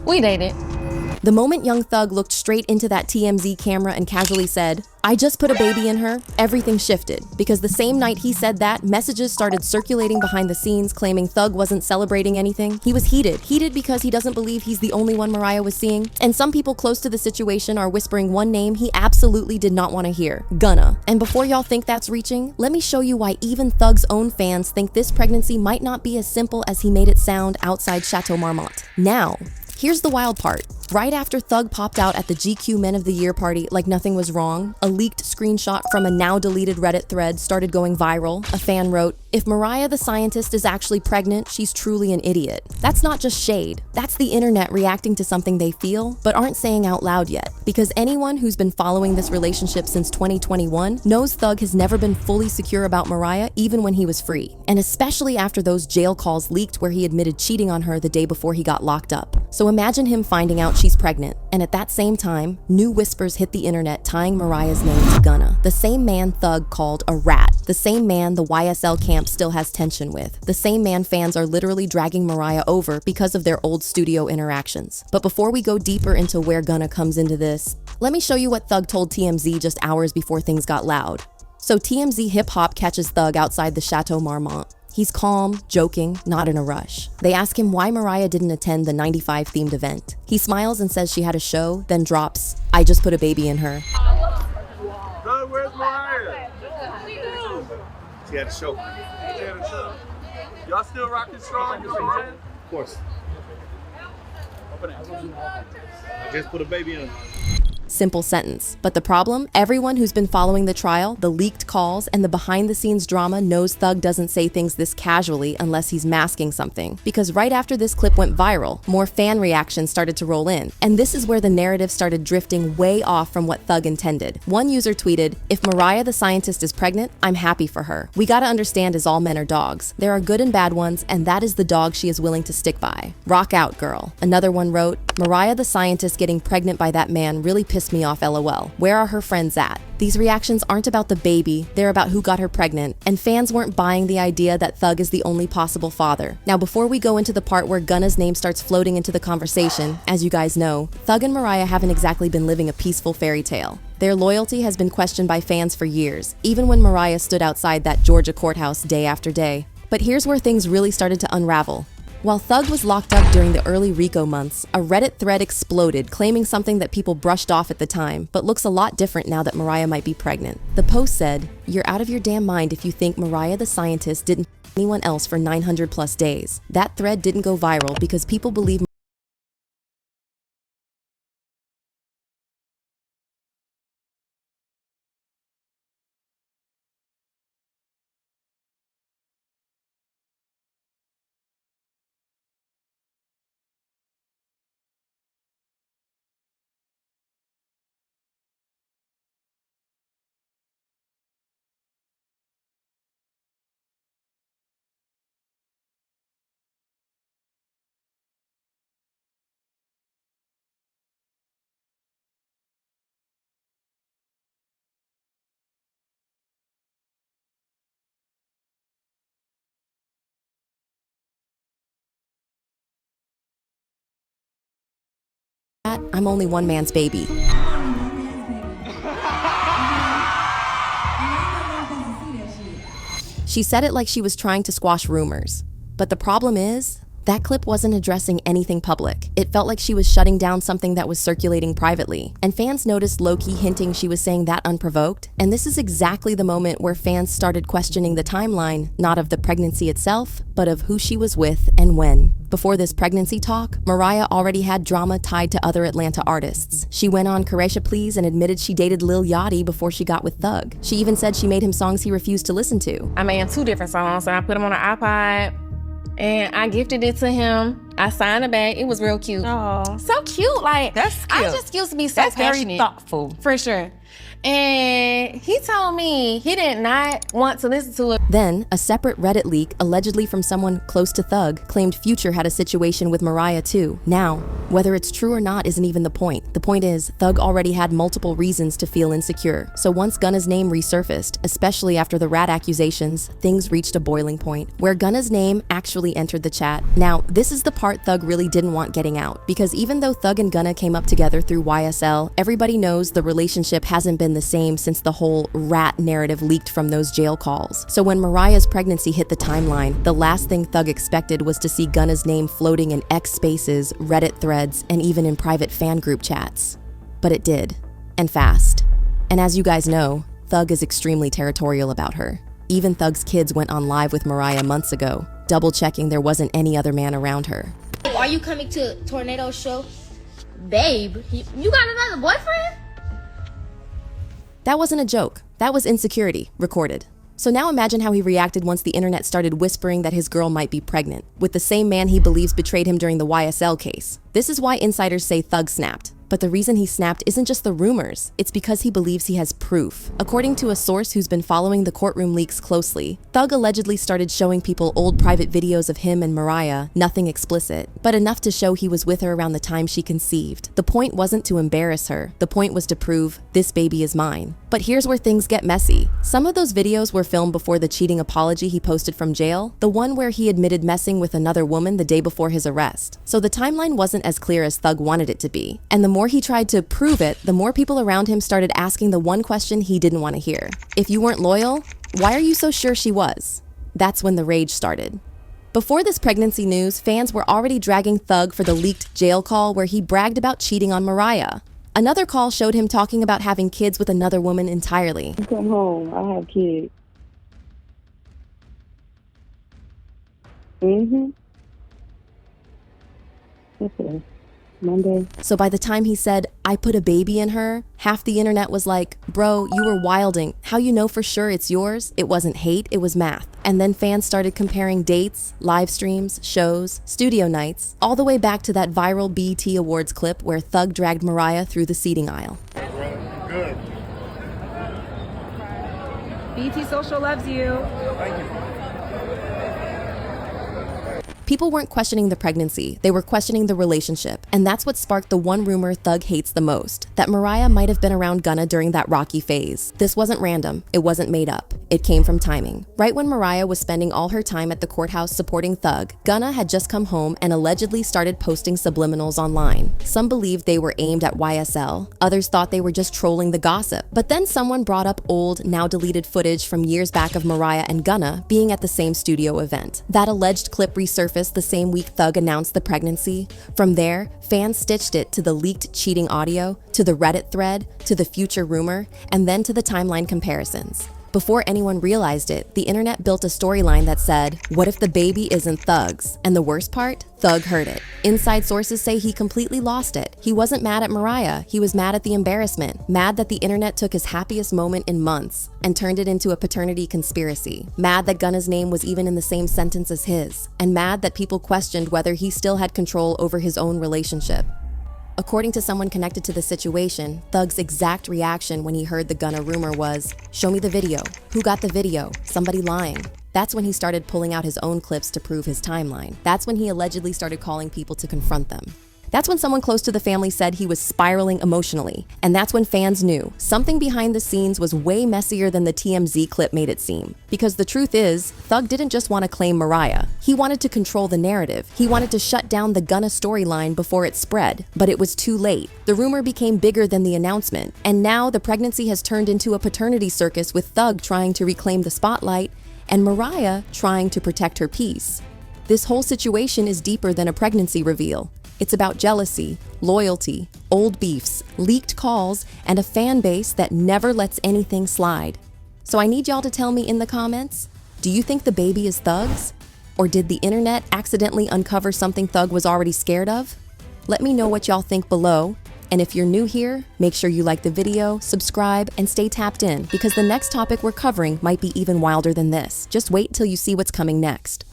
We dated. The moment young Thug looked straight into that TMZ camera and casually said, "I just put a baby in her," everything shifted, because the same night he said that, messages started circulating behind the scenes claiming Thug wasn't celebrating anything. He was heated because he doesn't believe he's the only one Mariah was seeing. And some people close to the situation are whispering one name he absolutely did not want to hear: Gunna. And before y'all think that's reaching, let me show you why even Thug's own fans think this pregnancy might not be as simple as he made it sound outside Chateau Marmont. Now, here's the wild part. Right after Thug popped out at the GQ Men of the Year party like nothing was wrong, a leaked screenshot from a now deleted Reddit thread started going viral. A fan wrote, "If Mariah the scientist is actually pregnant, she's truly an idiot." That's not just shade. That's the internet reacting to something they feel, but aren't saying out loud yet. Because anyone who's been following this relationship since 2021 knows Thug has never been fully secure about Mariah even when he was free. And especially after those jail calls leaked where he admitted cheating on her the day before he got locked up. So imagine him finding out she's pregnant, and at that same time, new whispers hit the internet tying Mariah's name to Gunna, the same man Thug called a rat, the same man the YSL camp still has tension with, the same man fans are literally dragging Mariah over because of their old studio interactions. But before we go deeper into where Gunna comes into this, let me show you what Thug told TMZ just hours before things got loud. So TMZ Hip Hop catches Thug outside the Chateau Marmont. He's calm, joking, not in a rush. They ask him why Mariah didn't attend the 95 themed event. He smiles and says she had a show, then drops, "I just put a baby in her." Doug, where's Mariah? She had a show. Y'all still rocking strong? Of course. Open it. I just put a baby in her. Simple sentence. But the problem? Everyone who's been following the trial, the leaked calls, and the behind-the-scenes drama knows Thug doesn't say things this casually unless he's masking something. Because right after this clip went viral, more fan reactions started to roll in. And this is where the narrative started drifting way off from what Thug intended. One user tweeted, "If Mariah the scientist is pregnant, I'm happy for her. We gotta understand is all men are dogs. There are good and bad ones, and that is the dog she is willing to stick by. Rock out, girl." Another one wrote, "Mariah the scientist getting pregnant by that man really pissed me off, LOL. Where are her friends at?" These reactions aren't about the baby, they're about who got her pregnant, and fans weren't buying the idea that Thug is the only possible father. Now before we go into the part where Gunna's name starts floating into the conversation, as you guys know, Thug and Mariah haven't exactly been living a peaceful fairy tale. Their loyalty has been questioned by fans for years, even when Mariah stood outside that Georgia courthouse day after day. But here's where things really started to unravel. While Thug was locked up during the early RICO months, a Reddit thread exploded claiming something that people brushed off at the time, but looks a lot different now that Mariah might be pregnant. The post said, "You're out of your damn mind if you think Mariah the scientist didn't anyone else for 900 plus days." That thread didn't go viral because people believe that, I'm only one man's baby. She said it like she was trying to squash rumors. But the problem is, that clip wasn't addressing anything public. It felt like she was shutting down something that was circulating privately. And fans noticed low-key hinting she was saying that unprovoked. And this is exactly the moment where fans started questioning the timeline, not of the pregnancy itself, but of who she was with and when. Before this pregnancy talk, Mariah already had drama tied to other Atlanta artists. She went on Caresha Please and admitted she dated Lil Yachty before she got with Thug. She even said she made him songs he refused to listen to. I made him 2 different songs, and I put them on an iPod, and I gifted it to him. I signed it back. It was real cute. Oh, So cute. Like, that's cute. I just used to be so That's passionate. very thoughtful. For sure. And he told me he did not want to listen to it. Then, a separate Reddit leak, allegedly from someone close to Thug, claimed Future had a situation with Mariah too. Now, whether it's true or not isn't even the point. The point is, Thug already had multiple reasons to feel insecure. So once Gunna's name resurfaced, especially after the rat accusations, things reached a boiling point, where Gunna's name actually entered the chat. Now, this is the part Thug really didn't want getting out, because even though Thug and Gunna came up together through YSL, everybody knows the relationship hasn't been the same since the whole rat narrative leaked from those jail calls. So when Mariah's pregnancy hit the timeline, the last thing Thug expected was to see Gunna's name floating in X spaces, Reddit threads, and even in private fan group chats. But it did, and fast. And as you guys know, Thug is extremely territorial about her. Even Thug's kids went on live with Mariah months ago, double-checking there wasn't any other man around her. Are you coming to Tornado's show? Babe, you got another boyfriend? That wasn't a joke. That was insecurity, recorded. So now imagine how he reacted once the internet started whispering that his girl might be pregnant, with the same man he believes betrayed him during the YSL case. This is why insiders say Thug snapped. But the reason he snapped isn't just the rumors, it's because he believes he has proof. According to a source who's been following the courtroom leaks closely, Thug allegedly started showing people old private videos of him and Mariah, nothing explicit, but enough to show he was with her around the time she conceived. The point wasn't to embarrass her, the point was to prove, this baby is mine. But here's where things get messy. Some of those videos were filmed before the cheating apology he posted from jail, the one where he admitted messing with another woman the day before his arrest. So the timeline wasn't as clear as Thug wanted it to be, and the more he tried to prove it, the more people around him started asking the one question he didn't want to hear. If you weren't loyal, why are you so sure she was? That's when the rage started. Before this pregnancy news, fans were already dragging Thug for the leaked jail call where he bragged about cheating on Mariah. Another call showed him talking about having kids with another woman entirely. Come home, I have kids. Okay. Monday. So by the time he said, I put a baby in her, half the internet was like, bro, you were wilding. How you know for sure it's yours? It wasn't hate, it was math. And then fans started comparing dates, live streams, shows, studio nights, all the way back to that viral BET Awards clip where Thug dragged Mariah through the seating aisle. Good. BT Social loves you. Thank you. People weren't questioning the pregnancy, they were questioning the relationship. And that's what sparked the one rumor Thug hates the most, that Mariah might have been around Gunna during that rocky phase. This wasn't random, it wasn't made up. It came from timing. Right when Mariah was spending all her time at the courthouse supporting Thug, Gunna had just come home and allegedly started posting subliminals online. Some believed they were aimed at YSL, others thought they were just trolling the gossip. But then someone brought up old, now deleted footage from years back of Mariah and Gunna being at the same studio event. That alleged clip resurfaced the same week Thug announced the pregnancy. From there, fans stitched it to the leaked cheating audio, to the Reddit thread, to the Future rumor, and then to the timeline comparisons. Before anyone realized it, the internet built a storyline that said, what if the baby isn't Thug's? And the worst part? Thug heard it. Inside sources say he completely lost it. He wasn't mad at Mariah, he was mad at the embarrassment, mad that the internet took his happiest moment in months and turned it into a paternity conspiracy, mad that Gunna's name was even in the same sentence as his, and mad that people questioned whether he still had control over his own relationship. According to someone connected to the situation, Thug's exact reaction when he heard the Gunna rumor was, show me the video. Who got the video? Somebody lying. That's when he started pulling out his own clips to prove his timeline. That's when he allegedly started calling people to confront them. That's when someone close to the family said he was spiraling emotionally. And that's when fans knew something behind the scenes was way messier than the TMZ clip made it seem. Because the truth is, Thug didn't just want to claim Mariah. He wanted to control the narrative. He wanted to shut down the Gunna storyline before it spread. But it was too late. The rumor became bigger than the announcement. And now the pregnancy has turned into a paternity circus with Thug trying to reclaim the spotlight and Mariah trying to protect her peace. This whole situation is deeper than a pregnancy reveal. It's about jealousy, loyalty, old beefs, leaked calls, and a fan base that never lets anything slide. So I need y'all to tell me in the comments, do you think the baby is Thug's? Or did the internet accidentally uncover something Thug was already scared of? Let me know what y'all think below. And if you're new here, make sure you like the video, subscribe, and stay tapped in because the next topic we're covering might be even wilder than this. Just wait till you see what's coming next.